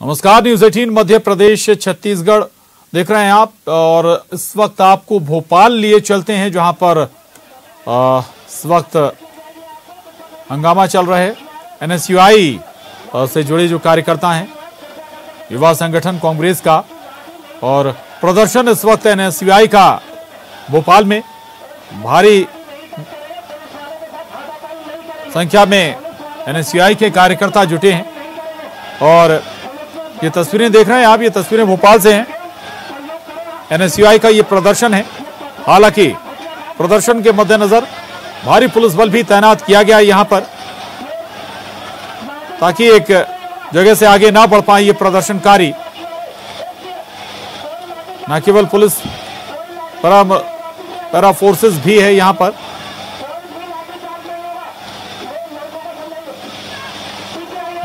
नमस्कार, न्यूज 18 मध्य प्रदेश छत्तीसगढ़ देख रहे हैं आप। और इस वक्त आपको भोपाल लिए चलते हैं, जहां पर इस वक्त हंगामा चल रहा है। एनएसयूआई से जुड़े जो कार्यकर्ता हैं, युवा संगठन कांग्रेस का, और प्रदर्शन इस वक्त एनएसयूआई का भोपाल में भारी संख्या में एनएसयूआई के कार्यकर्ता जुटे हैं। और ये तस्वीरें देख रहे हैं आप, ये तस्वीरें भोपाल से हैं। एनएसयूआई का ये प्रदर्शन है। हालांकि प्रदर्शन के मद्देनजर भारी पुलिस बल भी तैनात किया गया है यहां पर, ताकि एक जगह से आगे ना बढ़ पाए ये प्रदर्शनकारी। न केवल पुलिस, पैरा फोर्सेस भी है यहां पर।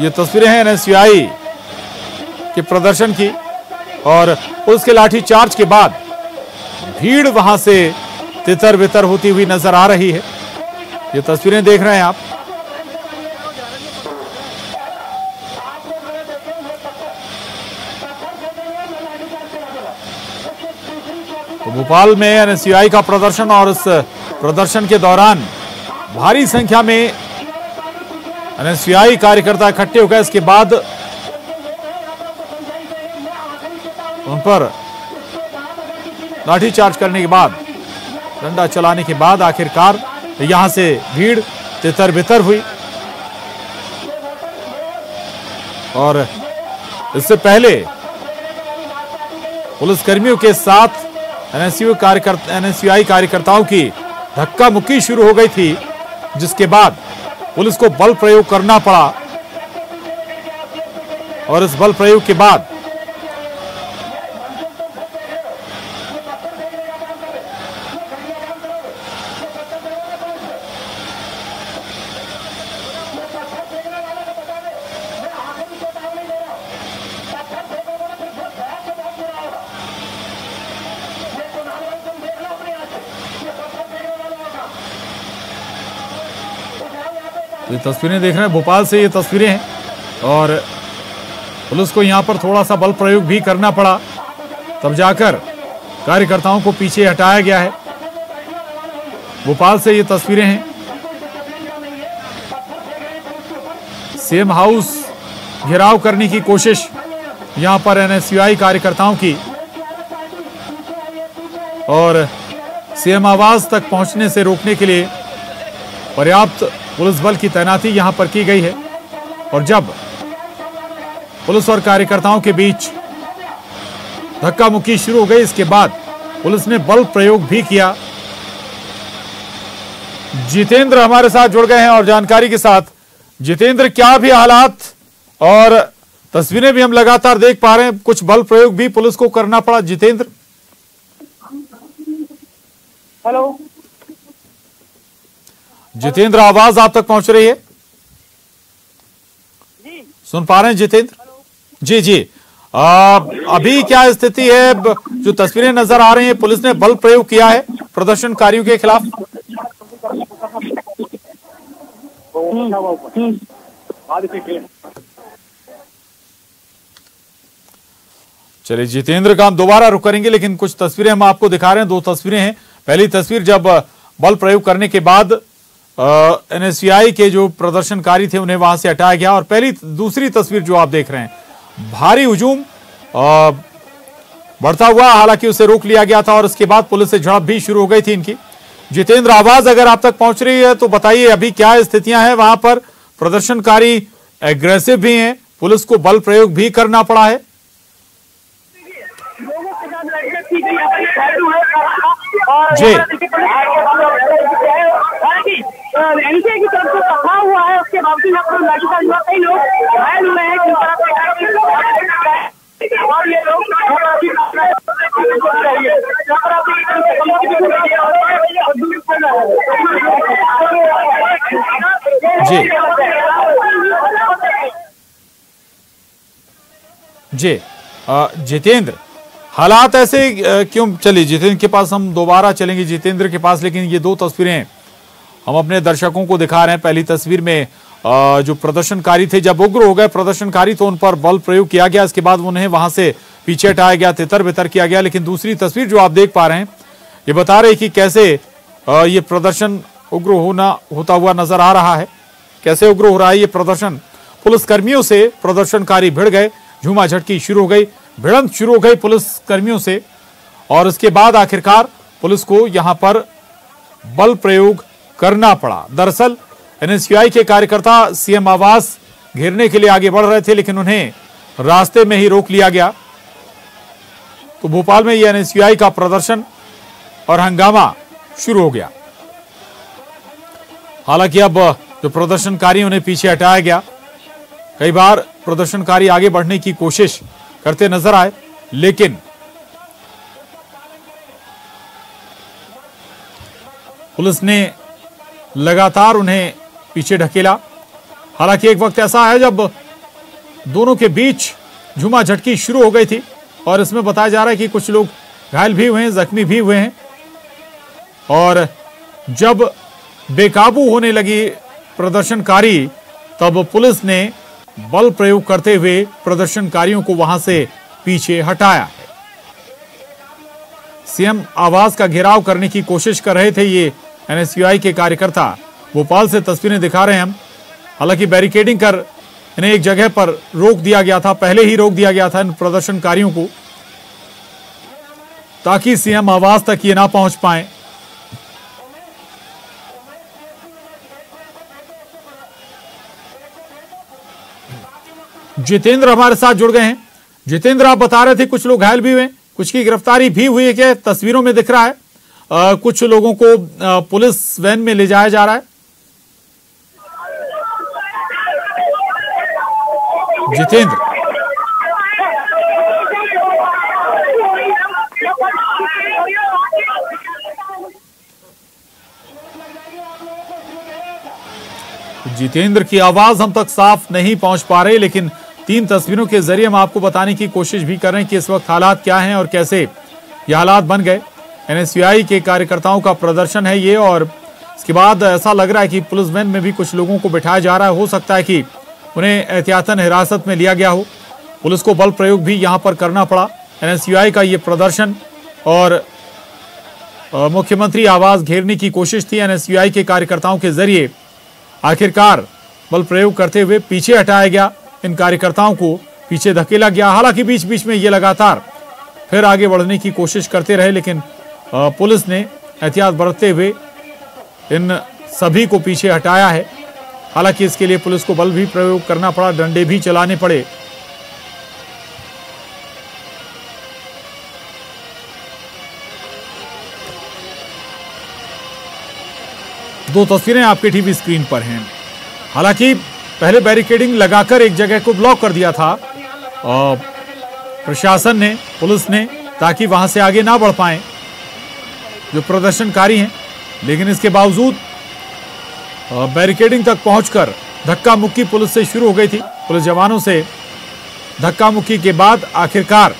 ये तस्वीरें हैं एनएसयूआई के प्रदर्शन की, और पुलिस के लाठी चार्ज के बाद भीड़ वहां से तितर बितर होती हुई नजर आ रही है। ये तस्वीरें देख रहे हैं आप। तो भोपाल में एनएसयूआई का प्रदर्शन, और इस प्रदर्शन के दौरान भारी संख्या में एनएसयूआई कार्यकर्ता इकट्ठे हो गए। इसके बाद उन पर लाठीचार्ज करने के बाद, डंडा चलाने के बाद आखिरकार यहां से भीड़ तितर बितर हुई। और इससे पहले पुलिसकर्मियों के साथ एनएसयूआई कार्यकर्ताओं की धक्का मुक्की शुरू हो गई थी, जिसके बाद पुलिस को बल प्रयोग करना पड़ा। और इस बल प्रयोग के बाद ये तस्वीरें देख रहे हैं भोपाल से, ये तस्वीरें हैं। और पुलिस को यहां पर थोड़ा सा बल प्रयोग भी करना पड़ा, तब जाकर कार्यकर्ताओं को पीछे हटाया गया है। भोपाल से ये तस्वीरें हैं। सीएम हाउस घेराव करने की कोशिश यहां पर एनएसयूआई कार्यकर्ताओं की, और सीएम आवास तक पहुंचने से रोकने के लिए पर्याप्त पुलिस बल की तैनाती यहां पर की गई है। और जब पुलिस और कार्यकर्ताओं के बीच धक्का मुक्की शुरू हो गई, इसके बाद पुलिस ने बल प्रयोग भी किया। जितेंद्र हमारे साथ जुड़ गए हैं और जानकारी के साथ। जितेंद्र, क्या भी हालात और तस्वीरें भी हम लगातार देख पा रहे हैं, कुछ बल प्रयोग भी पुलिस को करना पड़ा। जितेंद्र, हेलो जितेंद्र, आवाज आप तक पहुंच रही है? जी, सुन पा रहे हैं जितेंद्र? जी जी। अभी क्या स्थिति है? जो तस्वीरें नजर आ रही हैं, पुलिस ने बल प्रयोग किया है प्रदर्शनकारियों के खिलाफ। चलिए जितेंद्र का हम दोबारा रुक करेंगे, लेकिन कुछ तस्वीरें हम आपको दिखा रहे हैं। दो तस्वीरें हैं। पहली तस्वीर जब बल प्रयोग करने के बाद एनएसयूआई के जो प्रदर्शनकारी थे उन्हें वहां से हटाया गया। और दूसरी तस्वीर जो आप देख रहे हैं, भारी हुजूम बढ़ता हुआ, हालांकि उसे रोक लिया गया था और उसके बाद पुलिस से झड़प भी शुरू हो गई थी इनकी। जितेंद्र, आवाज अगर आप तक पहुंच रही है तो बताइए, अभी क्या स्थितियां हैं वहां पर? प्रदर्शनकारी एग्रेसिव भी हैं, पुलिस को बल प्रयोग भी करना पड़ा है। जी, एनसीए की तरफ से पकड़ा हुआ है, उसके बावजूद कई लोग घायल हुए हैं, और ये लोग जी। जितेंद्र, हालात ऐसे क्यों? चलिए जितेंद्र के पास हम दोबारा चलेंगे, जितेंद्र के पास। लेकिन ये दो तस्वीरें हम अपने दर्शकों को दिखा रहे हैं। पहली तस्वीर में जो प्रदर्शनकारी थे, जब उग्र हो गए प्रदर्शनकारी तो उन पर बल प्रयोग किया गया। इसके बाद उन्हें वहां से पीछे हटाया गया, तितर बितर किया गया। लेकिन दूसरी तस्वीर जो आप देख पा रहे हैं ये बता रही कि कैसे ये प्रदर्शन उग्र होता हुआ नजर आ रहा है। कैसे उग्र हो रहा है ये प्रदर्शन। पुलिस कर्मियों से प्रदर्शनकारी भिड़ गए, झूमा झटकी शुरू हो गई, भिड़ंत शुरू हो गई पुलिस कर्मियों से। और उसके बाद आखिरकार पुलिस को यहां पर बल प्रयोग करना पड़ा। दरअसल एनएसयूआई के कार्यकर्ता सीएम आवास घेरने के लिए आगे बढ़ रहे थे, लेकिन उन्हें रास्ते में ही रोक लिया गया। तो भोपाल में ये एनएसयूआई का प्रदर्शन और हंगामा शुरू हो गया। हालांकि अब जो प्रदर्शनकारी उन्हें पीछे हटाया गया। कई बार प्रदर्शनकारी आगे बढ़ने की कोशिश करते नजर आए, लेकिन पुलिस ने लगातार उन्हें पीछे ढकेला। हालांकि एक वक्त ऐसा है जब दोनों के बीच झूमा झटकी शुरू हो गई थी और इसमें बताया जा रहा है कि कुछ लोग घायल भी हुए हैं, जख्मी भी हुए हैं। और जब बेकाबू होने लगी प्रदर्शनकारी तब पुलिस ने बल प्रयोग करते हुए प्रदर्शनकारियों को वहां से पीछे हटाया। सीएम आवास का घेराव करने की कोशिश कर रहे थे ये एनएसयूआई के कार्यकर्ता। भोपाल से तस्वीरें दिखा रहे हैं हम। हालांकि बैरिकेडिंग कर इन्हें एक जगह पर रोक दिया गया था, पहले ही रोक दिया गया था इन प्रदर्शनकारियों को, ताकि सीएम आवास तक ये ना पहुंच पाए। जितेंद्र हमारे साथ जुड़ गए हैं। जितेंद्र, आप बता रहे थे कुछ लोग घायल भी हुए, कुछ की गिरफ्तारी भी हुई है, क्या तस्वीरों में दिख रहा है? कुछ लोगों को पुलिस वैन में ले जाया जा रहा है। जितेंद्र, जितेंद्र की आवाज हम तक साफ नहीं पहुंच पा रही, लेकिन 3 तस्वीरों के जरिए हम आपको बताने की कोशिश भी कर रहे हैं कि इस वक्त हालात क्या हैं और कैसे ये हालात बन गए। एनएसयूआई के कार्यकर्ताओं का प्रदर्शन है ये, और इसके बाद ऐसा लग रहा है कि पुलिस वैन में भी कुछ लोगों को बिठाया जा रहा है। हो सकता है कि उन्हें एहतियातन हिरासत में लिया गया हो। पुलिस को बल प्रयोग भी यहां पर करना पड़ा। एनएसयूआई का ये प्रदर्शन और मुख्यमंत्री आवास घेरने की कोशिश थी एनएसयूआई के कार्यकर्ताओं के जरिए। आखिरकार बल प्रयोग करते हुए पीछे हटाया गया, इन कार्यकर्ताओं को पीछे धकेला गया। हालांकि बीच बीच में ये लगातार फिर आगे बढ़ने की कोशिश करते रहे, लेकिन पुलिस ने एहतियात बरतते हुए इन सभी को पीछे हटाया है। हालांकि इसके लिए पुलिस को बल भी प्रयोग करना पड़ा, डंडे भी चलाने पड़े। दो तस्वीरें आपके टीवी स्क्रीन पर हैं। हालांकि पहले बैरिकेडिंग लगाकर एक जगह को ब्लॉक कर दिया था प्रशासन ने, पुलिस ने, ताकि वहां से आगे ना बढ़ पाए जो प्रदर्शनकारी हैं। लेकिन इसके बावजूद बैरिकेडिंग तक पहुंचकर धक्का मुक्की पुलिस से शुरू हो गई थी। पुलिस जवानों से धक्का मुक्की के बाद आखिरकार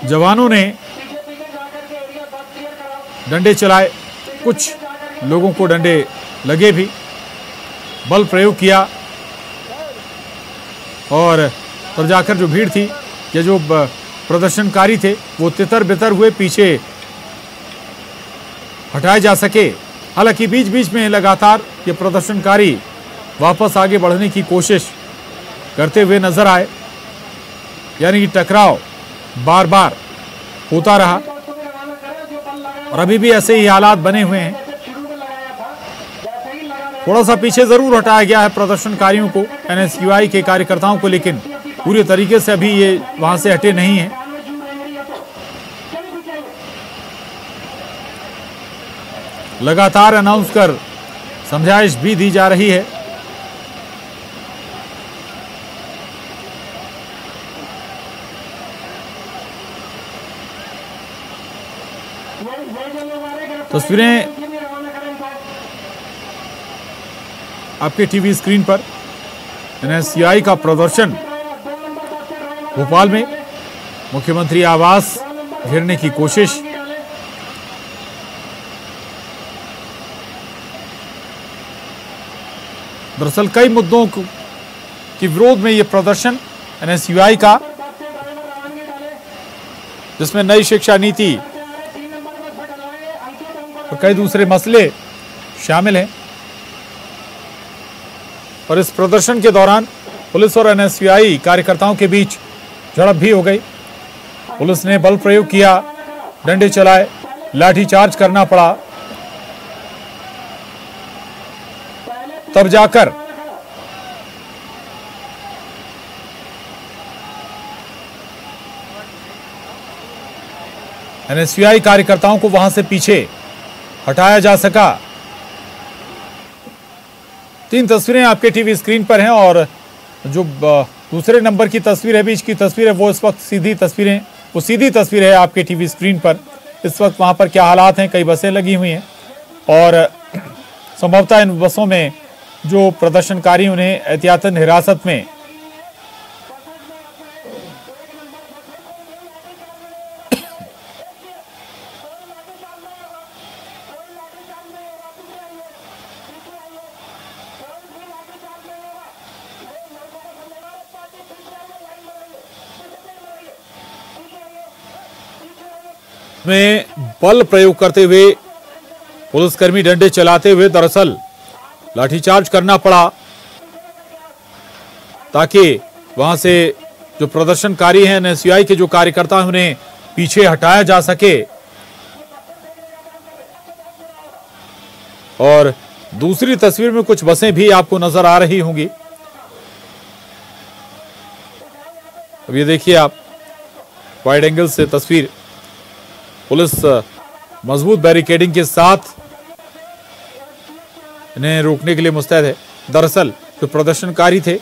जवानों ने डंडे चलाए, कुछ लोगों को डंडे लगे भी, बल प्रयोग किया और तब जाकर जो भीड़ थी या जो प्रदर्शनकारी थे वो तितर बितर हुए, पीछे हटाए जा सके। हालांकि बीच बीच में लगातार ये प्रदर्शनकारी वापस आगे बढ़ने की कोशिश करते हुए नजर आए, यानी कि टकराव बार बार होता रहा और अभी भी ऐसे ही हालात बने हुए हैं। थोड़ा सा पीछे जरूर हटाया गया है प्रदर्शनकारियों को, एनएसयूआई के कार्यकर्ताओं को, लेकिन पूरी तरीके से अभी ये वहां से हटे नहीं हैं। लगातार अनाउंस कर समझाइश भी दी जा रही है। तस्वीरें आपके टीवी स्क्रीन पर। एनएसयूआई का प्रदर्शन भोपाल में, मुख्यमंत्री आवास घेरने की कोशिश। दरअसल कई मुद्दों के विरोध में यह प्रदर्शन एनएसयूआई का, जिसमें नई शिक्षा नीति और कई दूसरे मसले शामिल हैं। और इस प्रदर्शन के दौरान पुलिस और एनएसयूआई कार्यकर्ताओं के बीच झड़प भी हो गई। पुलिस ने बल प्रयोग किया, डंडे चलाए, लाठीचार्ज करना पड़ा, तब जाकर एनएसयूआई कार्यकर्ताओं को वहां से पीछे हटाया जा सका। 3 तस्वीरें आपके टीवी स्क्रीन पर हैं और जो दूसरे नंबर की तस्वीर है, बीच की तस्वीर है, वो इस वक्त सीधी तस्वीर है आपके टीवी स्क्रीन पर। इस वक्त वहां पर क्या हालात हैं, कई बसें लगी हुई हैं और संभवतः इन बसों में जो प्रदर्शनकारी उन्हें एहतियातन हिरासत में में बल प्रयोग करते हुए पुलिसकर्मी डंडे चलाते हुए दरअसल लाठीचार्ज करना पड़ा ताकि वहां से जो प्रदर्शनकारी हैं, एनएसयूआई के जो कार्यकर्ता हैं, उन्हें पीछे हटाया जा सके। और दूसरी तस्वीर में कुछ बसें भी आपको नजर आ रही होंगी। अब ये देखिए आप वाइड एंगल से तस्वीर, पुलिस मजबूत बैरिकेडिंग के साथ इन्हें रोकने के लिए मुस्तैद है। दरअसल जो प्रदर्शनकारी थे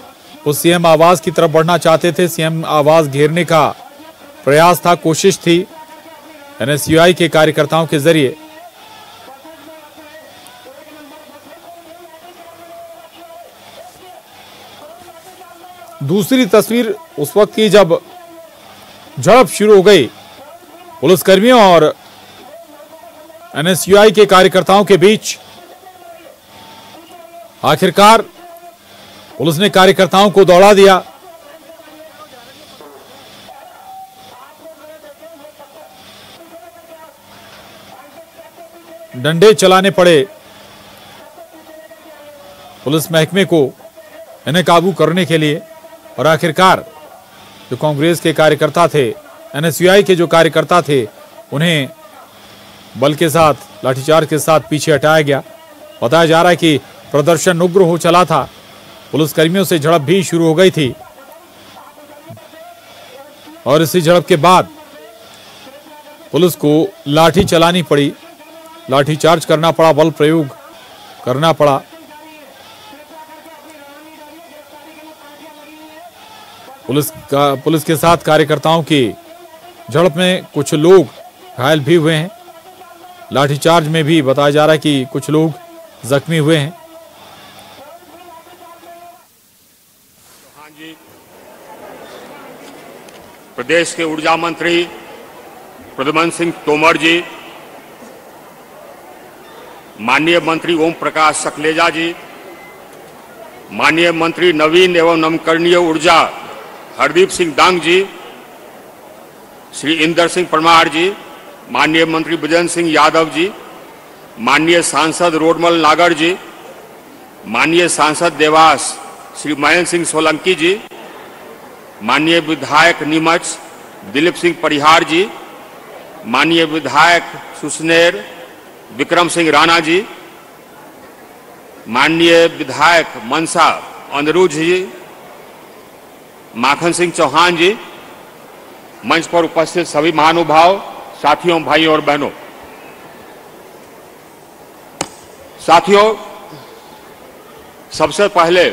वो सीएम आवास की तरफ बढ़ना चाहते थे। सीएम आवास घेरने का प्रयास था, कोशिश थी एनएसयूआई के कार्यकर्ताओं के जरिए। दूसरी तस्वीर उस वक्त की जब झड़प शुरू हो गई पुलिसकर्मियों और एनएसयूआई के कार्यकर्ताओं के बीच। आखिरकार पुलिस ने कार्यकर्ताओं को दौड़ा दिया। डंडे चलाने पड़े पुलिस महकमे को इन्हें काबू करने के लिए। और आखिरकार जो कांग्रेस के कार्यकर्ता थे, एनएसयूआई के जो कार्यकर्ता थे, उन्हें बल के साथ, लाठीचार्ज के साथ पीछे हटाया गया। बताया जा रहा है कि प्रदर्शन उग्र हो चला था, पुलिसकर्मियों से झड़प भी शुरू हो गई थी और इसी झड़प के बाद पुलिस को लाठी चलानी पड़ी, लाठीचार्ज करना पड़ा, बल प्रयोग करना पड़ा। पुलिस के साथ कार्यकर्ताओं की झड़प में कुछ लोग घायल भी हुए हैं। लाठीचार्ज में भी बताया जा रहा है कि कुछ लोग जख्मी हुए हैं। प्रदेश के ऊर्जा मंत्री प्रद्युम्न सिंह तोमर जी, माननीय मंत्री ओम प्रकाश सकलेजा जी, माननीय मंत्री नवीन एवं नवकरणीय ऊर्जा हरदीप सिंह डांग जी, श्री इंदर सिंह परमार जी, माननीय मंत्री बृजेंद्र सिंह यादव जी, माननीय सांसद रोडमल नागर जी, माननीय सांसद देवास श्री महेंद्र सिंह सोलंकी जी, माननीय विधायक नीमच दिलीप सिंह परिहार जी, माननीय विधायक सुसनेर विक्रम सिंह राणा जी, माननीय विधायक मनसा अनुरुज जी, माखन सिंह चौहान जी, मंच पर उपस्थित सभी महानुभाव, साथियों, भाइयों और बहनों। साथियों, सबसे पहले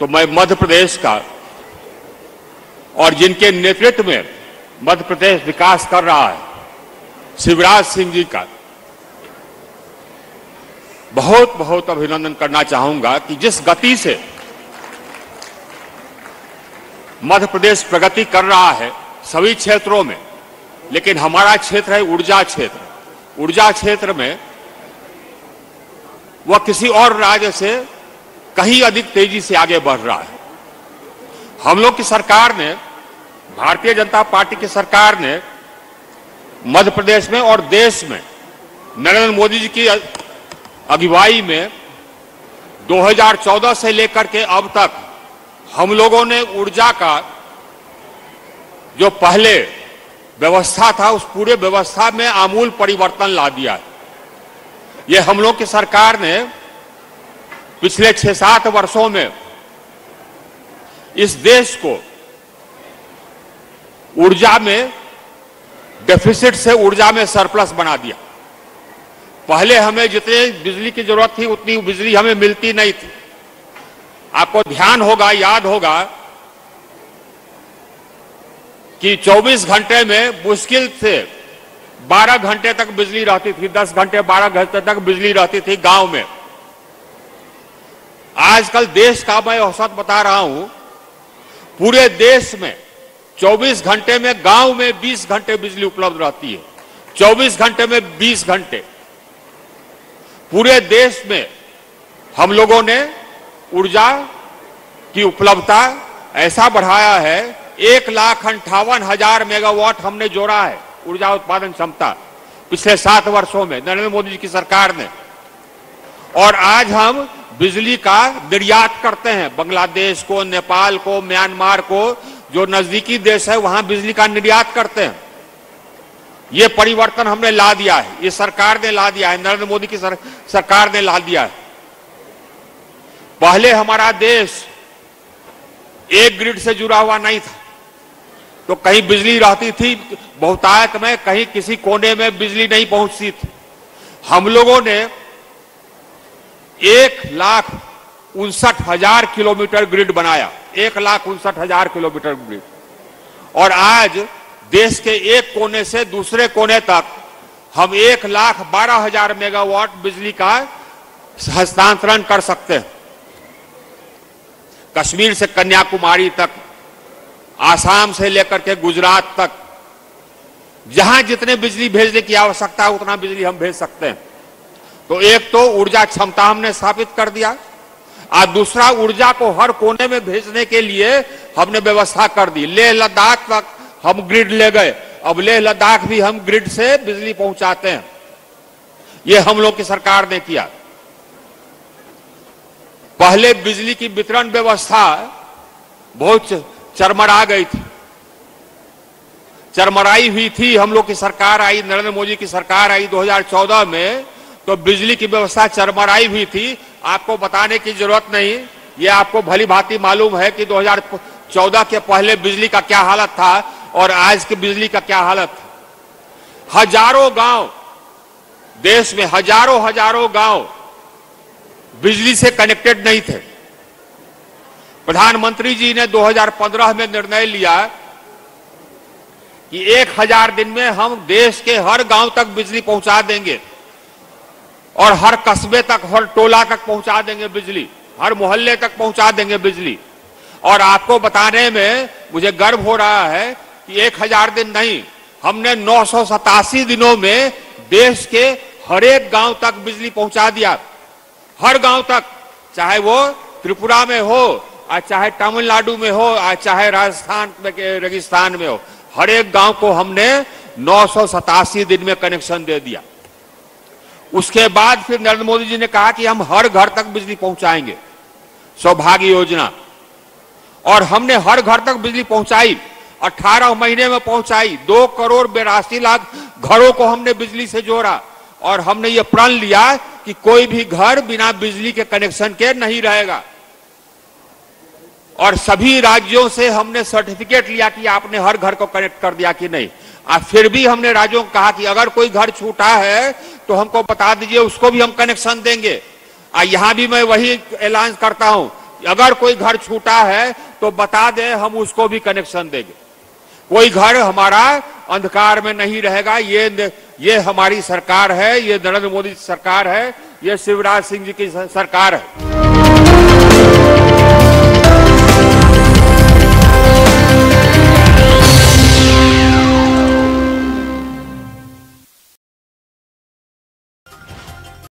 तो मैं मध्य प्रदेश का और जिनके नेतृत्व में मध्य प्रदेश विकास कर रहा है, शिवराज सिंह जी का बहुत बहुत अभिनंदन करना चाहूंगा कि जिस गति से मध्य प्रदेश प्रगति कर रहा है सभी क्षेत्रों में, लेकिन हमारा क्षेत्र है ऊर्जा क्षेत्र। ऊर्जा क्षेत्र में वह किसी और राज्य से कहीं अधिक तेजी से आगे बढ़ रहा है। हम लोग की सरकार ने, भारतीय जनता पार्टी की सरकार ने मध्य प्रदेश में और देश में नरेंद्र मोदी जी की अगुवाई में 2014 से लेकर के अब तक हम लोगों ने ऊर्जा का जो पहले व्यवस्था था उस पूरे व्यवस्था में आमूल परिवर्तन ला दिया है। ये हम लोग की सरकार ने पिछले 6-7 वर्षों में इस देश को ऊर्जा में डेफिसिट से ऊर्जा में सरप्लस बना दिया। पहले हमें जितनी बिजली की जरूरत थी उतनी बिजली हमें मिलती नहीं थी। आपको ध्यान होगा, याद होगा कि 24 घंटे में मुश्किल से 12 घंटे तक बिजली रहती थी, 10 घंटे 12 घंटे तक बिजली रहती थी गांव में। आजकल देश का मैं औसत बता रहा हूं, पूरे देश में 24 घंटे में गांव में 20 घंटे बिजली उपलब्ध रहती है। 24 घंटे में 20 घंटे पूरे देश में हम लोगों ने ऊर्जा की उपलब्धता ऐसा बढ़ाया है। 1,58,000 मेगावाट हमने जोड़ा है ऊर्जा उत्पादन क्षमता पिछले 7 वर्षों में नरेंद्र मोदी जी की सरकार ने। और आज हम बिजली का निर्यात करते हैं बांग्लादेश को, नेपाल को, म्यांमार को, जो नजदीकी देश है वहां बिजली का निर्यात करते हैं। ये परिवर्तन हमने ला दिया है, ये सरकार ने ला दिया है, नरेंद्र मोदी की सरकार ने ला दिया है। पहले हमारा देश एक ग्रिड से जुड़ा हुआ नहीं था, तो कहीं बिजली रहती थी बहुतायत में, कहीं किसी कोने में बिजली नहीं पहुंचती थी। हम लोगों ने 1,59,000 किलोमीटर ग्रिड बनाया, 1,59,000 किलोमीटर ग्रिड। और आज देश के एक कोने से दूसरे कोने तक हम 1,12,000 मेगावाट बिजली का हस्तांतरण कर सकते हैं। कश्मीर से कन्याकुमारी तक, आसाम से लेकर के गुजरात तक, जहां जितने बिजली भेजने की आवश्यकता है उतना बिजली हम भेज सकते हैं। तो एक तो ऊर्जा क्षमता हमने स्थापित कर दिया, और दूसरा ऊर्जा को हर कोने में भेजने के लिए हमने व्यवस्था कर दी। लेह लद्दाख तक हम ग्रिड ले गए, अब लेह लद्दाख भी हम ग्रिड से बिजली पहुंचाते हैं। ये हम लोग की सरकार ने किया। पहले बिजली की वितरण व्यवस्था बहुत चरमरा गई थी, चरमराई हुई थी। हम लोग की सरकार आई, नरेंद्र मोदी की सरकार आई 2014 में, तो बिजली की व्यवस्था चरमराई हुई थी। आपको बताने की जरूरत नहीं, ये आपको भली भांति मालूम है कि 2014 के पहले बिजली का क्या हालत था और आज की बिजली का क्या हालत था। हजारों गांव, देश में हजारों गांव बिजली से कनेक्टेड नहीं थे। प्रधानमंत्री जी ने 2015 में निर्णय लिया कि 1000 दिन में हम देश के हर गांव तक बिजली पहुंचा देंगे और हर कस्बे तक, हर टोला तक पहुंचा देंगे बिजली, हर मोहल्ले तक पहुंचा देंगे बिजली। और आपको बताने में मुझे गर्व हो रहा है कि 1000 दिन नहीं, हमने 987 दिनों में देश के हर एक गांव तक बिजली पहुंचा दिया। हर गांव तक, चाहे वो त्रिपुरा में हो, चाहे तमिलनाडु में हो, चाहे राजस्थान के रेगिस्तान में हो, हर एक गांव को हमने 987 दिन में कनेक्शन दे दिया। उसके बाद फिर नरेंद्र मोदी जी ने कहा कि हम हर घर तक बिजली पहुंचाएंगे, सौभाग्य योजना। और हमने हर घर तक बिजली पहुंचाई, 18 महीने में पहुंचाई। 2,82,00,000 घरों को हमने बिजली से जोड़ा। और हमने ये प्रण लिया कि कोई भी घर बिना बिजली के कनेक्शन के नहीं रहेगा। और सभी राज्यों से हमने सर्टिफिकेट लिया कि आपने हर घर को कनेक्ट कर दिया कि नहीं। फिर भी हमने राज्यों को कहा कि अगर कोई घर छूटा है तो हमको बता दीजिए, उसको भी हम कनेक्शन देंगे। यहां भी मैं वही ऐलान करता हूं, अगर कोई घर छूटा है तो बता दें, हम उसको भी कनेक्शन देंगे। कोई घर हमारा अंधकार में नहीं रहेगा। ये हमारी सरकार है, ये नरेंद्र मोदी सरकार है, ये शिवराज सिंह जी की सरकार है।